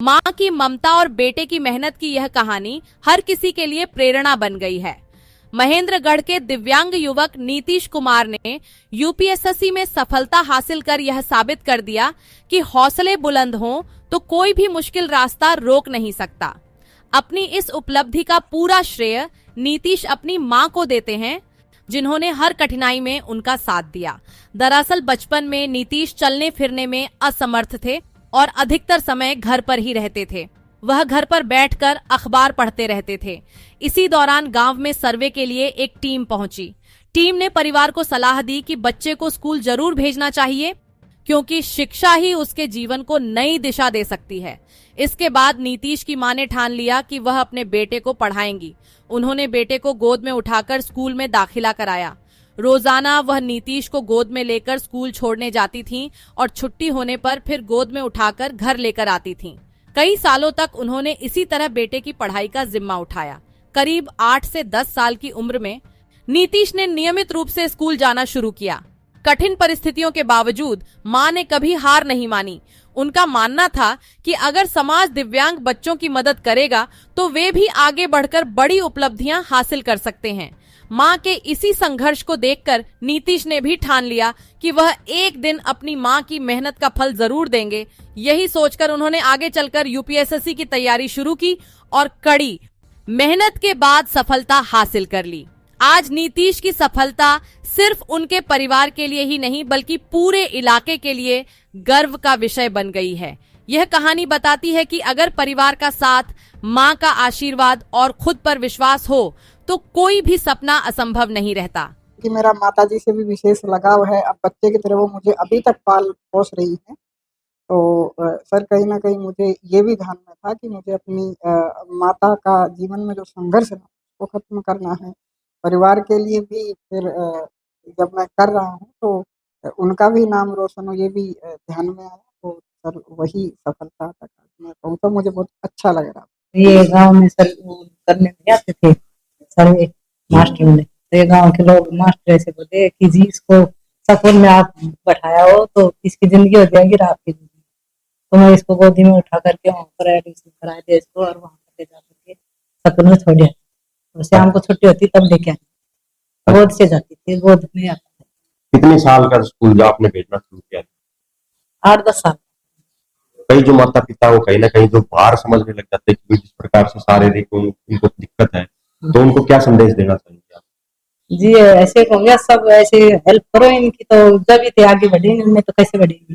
माँ की ममता और बेटे की मेहनत की यह कहानी हर किसी के लिए प्रेरणा बन गई है। महेंद्रगढ़ के दिव्यांग युवक नीतीश कुमार ने यूपीएसएससी में सफलता हासिल कर यह साबित कर दिया कि हौसले बुलंद हों तो कोई भी मुश्किल रास्ता रोक नहीं सकता। अपनी इस उपलब्धि का पूरा श्रेय नीतीश अपनी मां को देते हैं, जिन्होंने हर कठिनाई में उनका साथ दिया। दरअसल बचपन में नीतीश चलने फिरने में असमर्थ थे और अधिकतर समय घर पर ही रहते थे। वह घर पर बैठकर अखबार पढ़ते रहते थे। इसी दौरान गांव में सर्वे के लिए एक टीम पहुंची। टीम ने परिवार को सलाह दी कि बच्चे को स्कूल जरूर भेजना चाहिए, क्योंकि शिक्षा ही उसके जीवन को नई दिशा दे सकती है। इसके बाद नीतीश की मां ने ठान लिया कि वह अपने बेटे को पढ़ाएंगी। उन्होंने बेटे को गोद में उठाकर स्कूल में दाखिला कराया। रोजाना वह नीतीश को गोद में लेकर स्कूल छोड़ने जाती थीं और छुट्टी होने पर फिर गोद में उठाकर घर लेकर आती थीं। कई सालों तक उन्होंने इसी तरह बेटे की पढ़ाई का जिम्मा उठाया। करीब 8 से 10 साल की उम्र में नीतीश ने नियमित रूप से स्कूल जाना शुरू किया। कठिन परिस्थितियों के बावजूद मां ने कभी हार नहीं मानी। उनका मानना था कि अगर समाज दिव्यांग बच्चों की मदद करेगा तो वे भी आगे बढ़कर बड़ी उपलब्धियां हासिल कर सकते हैं। मां के इसी संघर्ष को देखकर नीतीश ने भी ठान लिया कि वह एक दिन अपनी मां की मेहनत का फल जरूर देंगे। यही सोचकर उन्होंने आगे चलकर यूपीएसएससी की तैयारी शुरू की और कड़ी मेहनत के बाद सफलता हासिल कर ली। आज नीतीश की सफलता सिर्फ उनके परिवार के लिए ही नहीं बल्कि पूरे इलाके के लिए गर्व का विषय बन गई है। यह कहानी बताती है कि अगर परिवार का साथ, मां का आशीर्वाद और खुद पर विश्वास हो तो कोई भी सपना असंभव नहीं रहता। कि मेरा माताजी से भी विशेष लगाव है। अब बच्चे की तरह वो मुझे अभी तक पाल पोस रही है। तो सर कहीं ना कहीं मुझे ये भी ध्यान में था कि मुझे अपनी माता का जीवन में जो संघर्ष है वो खत्म करना है। परिवार के लिए भी फिर जब मैं कर रहा हूँ तो उनका भी नाम रोशन हो, ये भी ध्यान में आया। तो सर वही सफलता तक मैं पहुँचा, मुझे बहुत अच्छा लग रहा। ये गांव में सर करने जाते थे सर्वे मास्टर ने, तो ये गांव के लोग मास्टर ऐसे बोले कि जी इसको स्कूल में आप बैठाया हो तो इसकी जिंदगी हो जाएगी आपकी जिंदगी। तो मैं इसको गोदी में उठा करके वहाँ पर एडमिशन करा दिया इसको और वहाँ पर ले जा करके स्कूल में छोड़ दिया। तो शाम को छुट्टी होती तब लेके आती, गोद से जाती थी, गोद में आता। कितने साल का स्कूल आपने भेजना शुरू किया? 8-10 साल। कई जो माता पिता वो कहीं ना कहीं जो भार समझने लग जाते हैं कि जिस प्रकार से शारीरिक उनको दिक्कत है, तो उनको क्या संदेश देना चाहिए आप? जी ऐसे हो गया, सब ऐसे हेल्प करो इनकी, तो जब भी आगे बढ़ेंगे, नहीं तो कैसे बढ़ेंगे।